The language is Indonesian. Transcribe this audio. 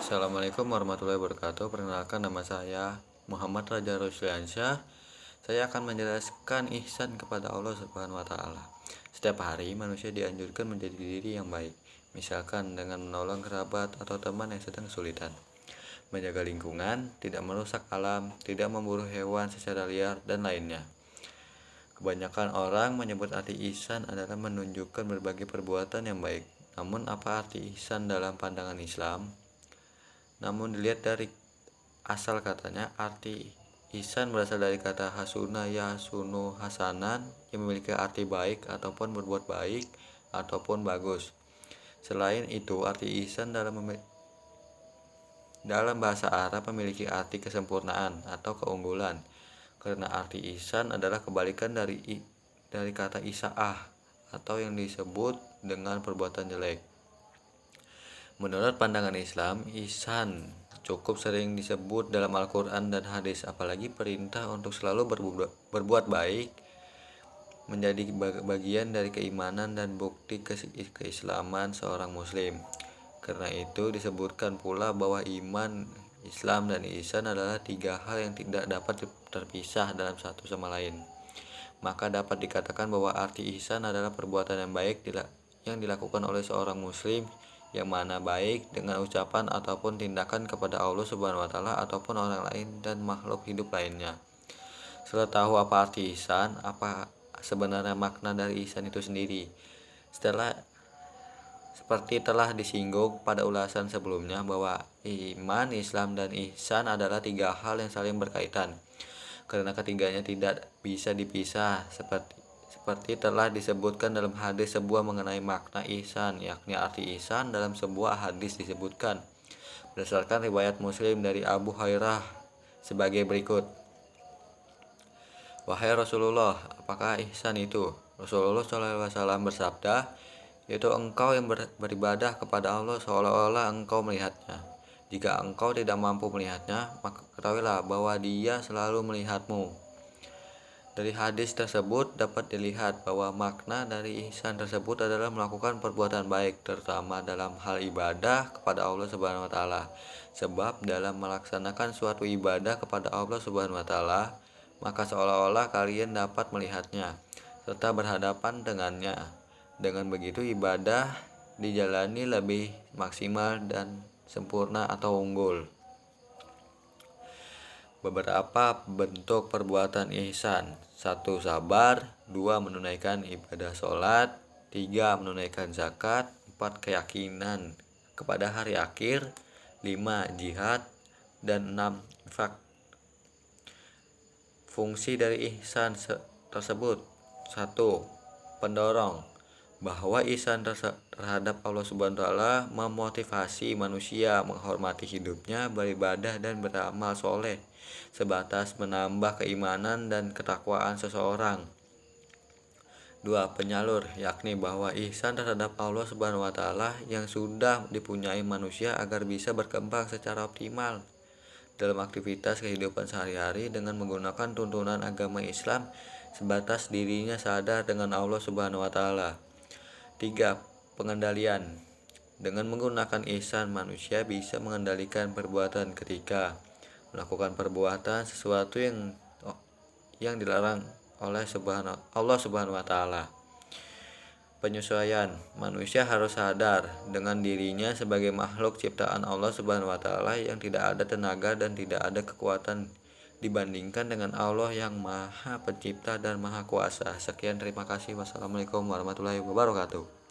Assalamualaikum warahmatullahi wabarakatuh. Perkenalkan, nama saya Muhammad Raja Rusliansyah. Saya akan menjelaskan ihsan kepada Allah Subhanahu wa taala. Setiap hari manusia dianjurkan menjadi diri yang baik, misalkan dengan menolong kerabat atau teman yang sedang kesulitan, menjaga lingkungan, tidak merusak alam, tidak memburu hewan secara liar, dan lainnya. Kebanyakan orang menyebut arti ihsan adalah menunjukkan berbagai perbuatan yang baik. Namun apa arti ihsan dalam pandangan Islam? Namun dilihat dari asal katanya, arti ihsan berasal dari kata hasuna yahsunu hasanan, yang memiliki arti baik ataupun berbuat baik ataupun bagus. Selain itu, arti ihsan dalam bahasa Arab memiliki arti kesempurnaan atau keunggulan, karena arti ihsan adalah kebalikan dari kata isaah atau yang disebut dengan perbuatan jelek. Menurut pandangan Islam, ihsan cukup sering disebut dalam Al-Quran dan hadis, apalagi perintah untuk selalu berbuat baik menjadi bagian dari keimanan dan bukti keislaman seorang muslim. Karena itu disebutkan pula bahwa iman, Islam, dan ihsan adalah tiga hal yang tidak dapat terpisah dalam satu sama lain. Maka dapat dikatakan bahwa arti ihsan adalah perbuatan yang baik yang dilakukan oleh seorang muslim, yang mana baik dengan ucapan ataupun tindakan kepada Allah Subhanahu wa taala ataupun orang lain dan makhluk hidup lainnya. Setelah tahu apa arti ihsan, apa sebenarnya makna dari ihsan itu sendiri? Seperti telah disinggung pada ulasan sebelumnya, bahwa iman, Islam, dan ihsan adalah tiga hal yang saling berkaitan, karena ketiganya tidak bisa dipisah, seperti telah disebutkan dalam hadis sebuah mengenai makna ihsan, yakni arti ihsan dalam sebuah hadis disebutkan berdasarkan riwayat Muslim dari Abu Hurairah sebagai berikut. Wahai Rasulullah, apakah ihsan itu? Rasulullah SAW bersabda, yaitu engkau yang beribadah kepada Allah seolah-olah engkau melihatnya. Jika engkau tidak mampu melihatnya, maka ketahuilah bahwa Dia selalu melihatmu. Dari hadis tersebut dapat dilihat bahwa makna dari ihsan tersebut adalah melakukan perbuatan baik, terutama dalam hal ibadah kepada Allah Subhanahu wa taala. Sebab dalam melaksanakan suatu ibadah kepada Allah Subhanahu wa taala, maka seolah-olah kalian dapat melihatnya serta berhadapan dengannya. Dengan begitu ibadah dijalani lebih maksimal dan sempurna atau unggul. Beberapa bentuk perbuatan ihsan: 1. Sabar. 2. Menunaikan ibadah sholat. 3. Menunaikan zakat. 4. Keyakinan kepada hari akhir. 5. Jihad. Dan 6. Infak. Fungsi dari ihsan tersebut: 1. Pendorong, bahwa ihsan terhadap Allah Subhanahu wa taala memotivasi manusia menghormati hidupnya, beribadah, dan beramal soleh sebatas menambah keimanan dan ketakwaan seseorang. 2. Penyalur, yakni bahwa ihsan terhadap Allah Subhanahu wa taala yang sudah dipunyai manusia agar bisa berkembang secara optimal dalam aktivitas kehidupan sehari-hari dengan menggunakan tuntunan agama Islam sebatas dirinya sadar dengan Allah Subhanahu wa taala. 3. Pengendalian. Dengan menggunakan ihsan, manusia bisa mengendalikan perbuatan ketika melakukan perbuatan sesuatu yang dilarang oleh Allah Subhanahu wa taala. Penyesuaian. Manusia harus sadar dengan dirinya sebagai makhluk ciptaan Allah Subhanahu wa taala yang tidak ada tenaga dan tidak ada kekuatan dibandingkan dengan Allah yang Maha Pencipta dan Maha Kuasa. Sekian, terima kasih. Wassalamualaikum warahmatullahi wabarakatuh.